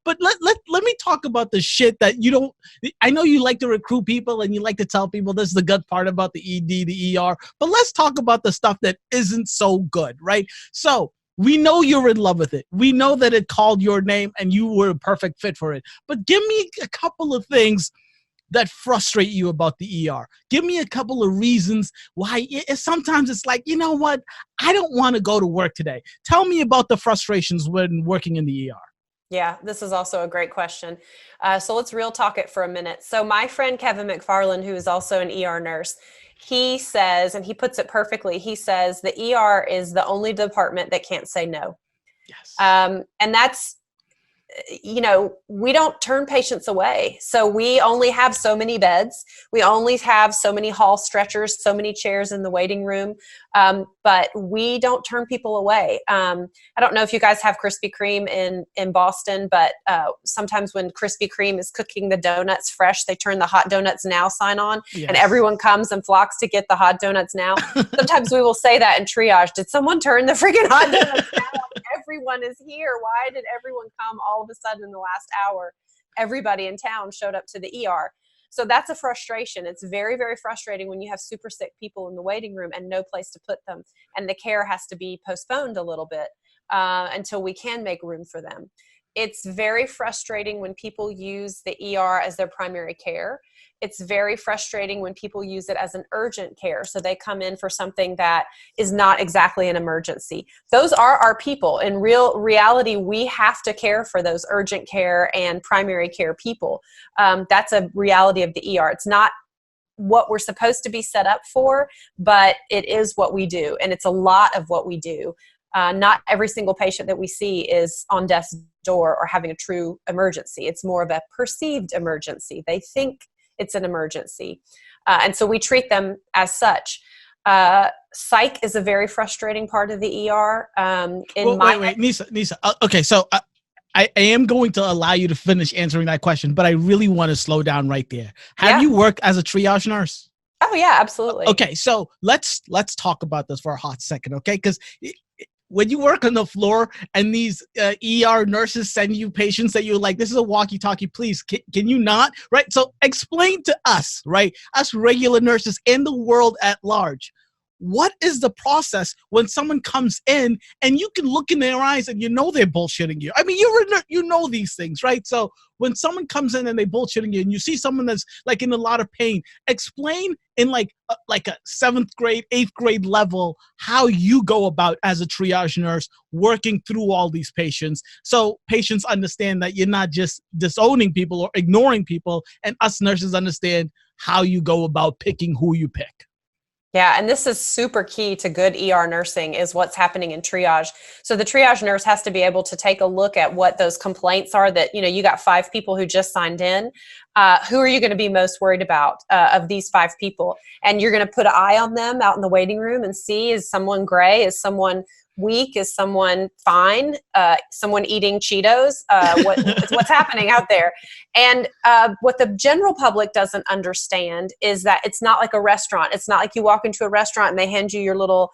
But let me talk about the shit that you don't. I know you like to recruit people and you like to tell people this is the good part about the ED, the ER. But let's talk about the stuff that isn't so good, right? So we know you're in love with it. We know that it called your name and you were a perfect fit for it. But give me a couple of things that frustrate you about the ER. Give me a couple of reasons why sometimes it's like, you know what? I don't want to go to work today. Tell me about the frustrations when working in the ER. Yeah, this is also a great question. So let's real talk it for a minute. So my friend Kevin McFarland, who is also an ER nurse, he says, and he puts it perfectly, he says the ER is the only department that can't say no. Yes. And that's, we don't turn patients away. So we only have so many beds. We only have so many hall stretchers, so many chairs in the waiting room. But we don't turn people away. I don't know if you guys have Krispy Kreme in Boston, but sometimes when Krispy Kreme is cooking the donuts fresh, they turn the hot donuts now sign on, Yes. and everyone comes and flocks to get the hot donuts now. Sometimes we will say that in triage. Did someone turn the freaking hot donuts now? Everyone is here. Why did everyone come all of a sudden in the last hour? Everybody in town showed up to the ER. So that's a frustration. It's very, very frustrating when you have super sick people in the waiting room and no place to put them. And the care has to be postponed a little bit until we can make room for them. It's very frustrating when people use the ER as their primary care. It's very frustrating when people use it as an urgent care. So they come in for something that is not exactly an emergency. Those are our people. In reality, we have to care for those urgent care and primary care people. That's a reality of the ER. It's not what we're supposed to be set up for, but it is what we do. And it's a lot of what we do. Not every single patient that we see is on death's door or having a true emergency. It's more of a perceived emergency. They think it's an emergency. And so we treat them as such. Psych is a very frustrating part of the ER. Wait, Nyssa. Okay, so I am going to allow you to finish answering that question, but I really want to slow down right there. Have you worked as a triage nurse? Oh, yeah, absolutely. Okay, so let's talk about this for a hot second, okay? Because when you work on the floor and these ER nurses send you patients that you're like, this is a walkie-talkie, please, can you not? Right? So explain to us, right, us regular nurses and the world at large, what is the process when someone comes in and you can look in their eyes and you know they're bullshitting you? I mean, you know these things, right? So when someone comes in and they bullshitting you and you see someone that's like in a lot of pain, explain in like a 7th grade, 8th grade level how you go about as a triage nurse working through all these patients, so patients understand that you're not just disowning people or ignoring people, and us nurses understand how you go about picking who you pick. Yeah, and this is super key to good ER nursing is what's happening in triage. So the triage nurse has to be able to take a look at what those complaints are that, you got 5 people who just signed in. Who are you going to be most worried about of these 5 people? And you're going to put an eye on them out in the waiting room and see, is someone gray? Is someone weak? Is someone fine? Someone eating Cheetos? What's happening out there? And what the general public doesn't understand is that it's not like a restaurant. It's not like you walk into a restaurant and they hand you your little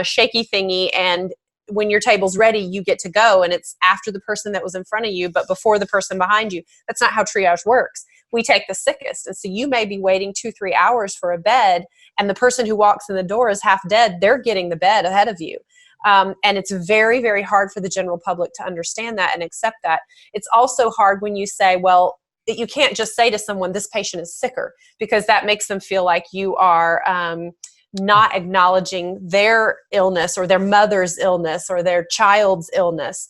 shaky thingy, and when your table's ready, you get to go, and it's after the person that was in front of you, but before the person behind you. That's not how triage works. We take the sickest. And so you may be waiting 2-3 hours for a bed, and the person who walks in the door is half dead. They're getting the bed ahead of you. And it's very, very hard for the general public to understand that and accept that. It's also hard when you say, well, that you can't just say to someone, this patient is sicker, because that makes them feel like you are not acknowledging their illness or their mother's illness or their child's illness.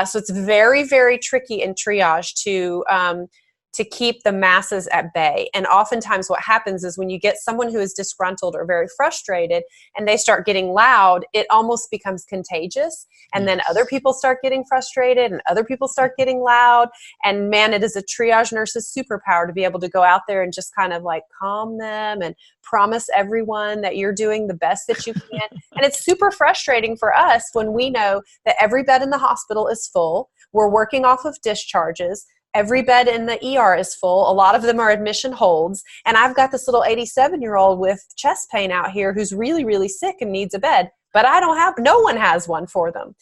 So it's very, very tricky in triage to keep the masses at bay. And oftentimes what happens is when you get someone who is disgruntled or very frustrated and they start getting loud, it almost becomes contagious. And then other people start getting frustrated and other people start getting loud. And man, it is a triage nurse's superpower to be able to go out there and just kind of like calm them and promise everyone that you're doing the best that you can. And it's super frustrating for us when we know that every bed in the hospital is full. We're working off of discharges. Every bed in the ER is full. A lot of them are admission holds. And I've got this little 87-year-old with chest pain out here who's really, really sick and needs a bed. but no one has one for them.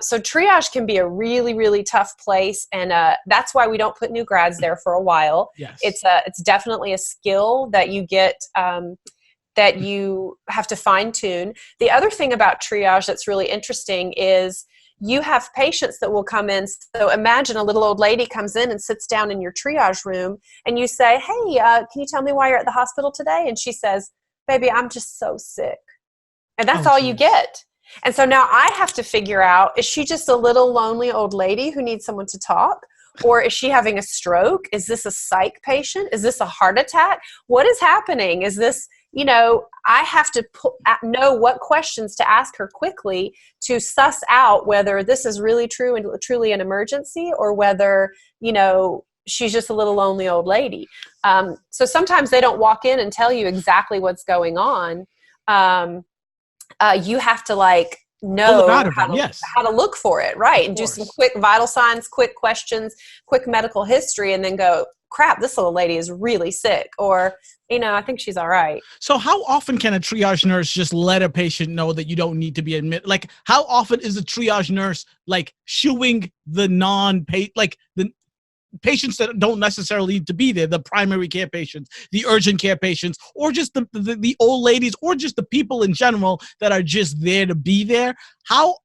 So triage can be a really, really tough place. And that's why we don't put new grads there for a while. Yes. It's definitely a skill that you get, that you have to fine tune. The other thing about triage that's really interesting is you have patients that will come in. So imagine a little old lady comes in and sits down in your triage room, and you say, hey, can you tell me why you're at the hospital today? And she says, baby, I'm just so sick. And that's all you get. And so now I have to figure out, is she just a little lonely old lady who needs someone to talk? Or is she having a stroke? Is this a psych patient? Is this a heart attack? What is happening? Is this, I have to know what questions to ask her quickly to suss out whether this is really true and truly an emergency, or whether, she's just a little lonely old lady. So sometimes they don't walk in and tell you exactly what's going on. You have to know how to look for it, right? And do some quick vital signs, quick questions, quick medical history, and then go, crap, this little lady is really sick, or, I think she's all right. So how often can a triage nurse just let a patient know that you don't need to be admitted? Like, how often is a triage nurse shooing the the patients that don't necessarily need to be there, the primary care patients, the urgent care patients, or just the old ladies, or just the people in general that are just there to be there? How,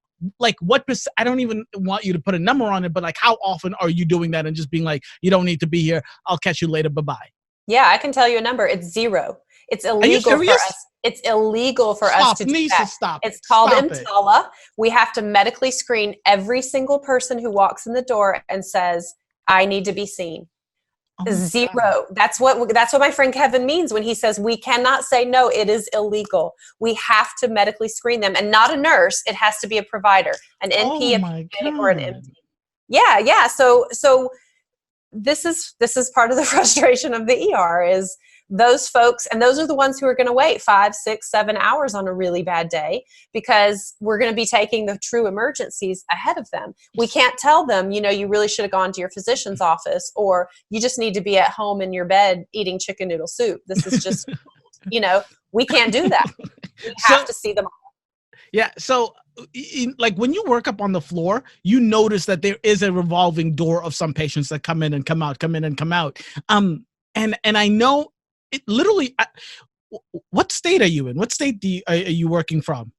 what percent? I don't even want you to put a number on it, but how often are you doing that and just being you don't need to be here, I'll catch you later, bye-bye? Yeah, I can tell you a number. It's 0. It's illegal for us. It's illegal for us to do Nyssa, that. Stop. It's called EMTALA. We have to medically screen every single person who walks in the door and says, I need to be seen. 0. God. That's what my friend Kevin means when he says we cannot say no. It is illegal. We have to medically screen them, and not a nurse. It has to be a provider, an NP, a PA, or an MD. Yeah. So this is part of the frustration of the ER is those folks, and those are the ones who are going to wait 5, 6, 7 hours on a really bad day, because we're going to be taking the true emergencies ahead of them. We can't tell them, you really should have gone to your physician's office, or you just need to be at home in your bed eating chicken noodle soup. This is just, we can't do that. We have to see them all. Yeah. So when you work up on the floor, you notice that there is a revolving door of some patients that come in and come out, come in and come out. And I know it literally, what state are you in? What state are you working from?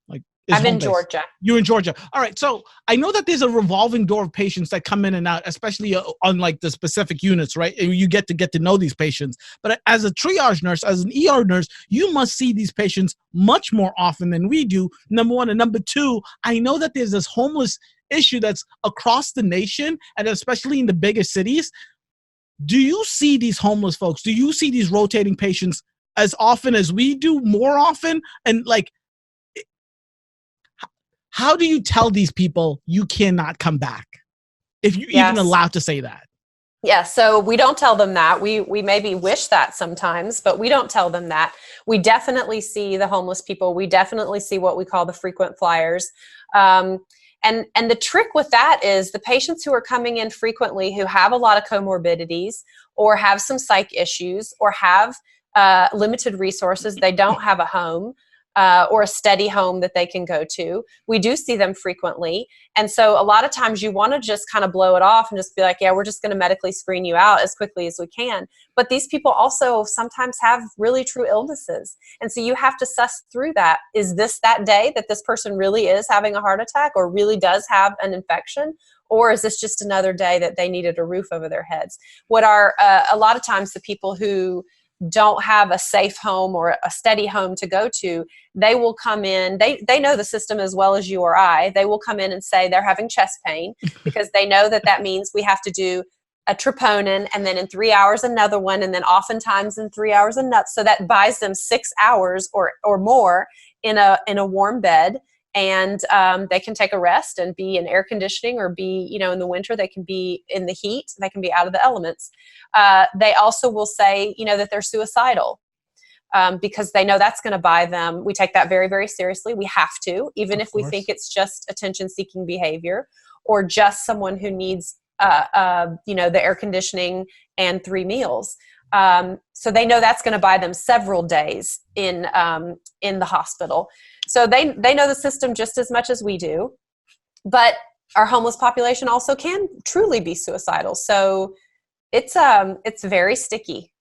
I'm in Georgia. You're in Georgia. All right. So I know that there's a revolving door of patients that come in and out, especially on the specific units, right? You get to know these patients. But as a triage nurse, as an ER nurse, you must see these patients much more often than we do, number one. And number two, I know that there's this homeless issue that's across the nation, and especially in the bigger cities. Do you see these homeless folks? Do you see these rotating patients as often as we do, more often? And how do you tell these people you cannot come back, if you're even allowed to say that? Yeah, so we don't tell them that. We maybe wish that sometimes, but we don't tell them that. We definitely see the homeless people. We definitely see what we call the frequent flyers. And the trick with that is the patients who are coming in frequently, who have a lot of comorbidities, or have some psych issues, or have limited resources. They don't have a home. Or a steady home that they can go to. We do see them frequently. And so a lot of times you want to just kind of blow it off and just be like, yeah, we're just going to medically screen you out as quickly as we can. But these people also sometimes have really true illnesses. And so you have to suss through that. Is this that day that this person really is having a heart attack, or really does have an infection? Or is this just another day that they needed a roof over their heads? What are a lot of times the people who don't have a safe home or a steady home to go to, they will come in, they know the system as well as you or I. They will come in and say they're having chest pain, because they know that means we have to do a troponin, and then in 3 hours another one, and then oftentimes in 3 hours another. So that buys them 6 hours or more in a warm bed. And they can take a rest and be in air conditioning, or be, in the winter, they can be in the heat, they can be out of the elements. They also will say, that they're suicidal, because they know that's going to buy them. We take that very, very seriously. We have to, even if we think it's just attention-seeking behavior, or just someone who needs, the air conditioning and 3 meals. So they know that's going to buy them several days in the hospital. So they know the system just as much as we do. But our homeless population also can truly be suicidal. So it's very sticky.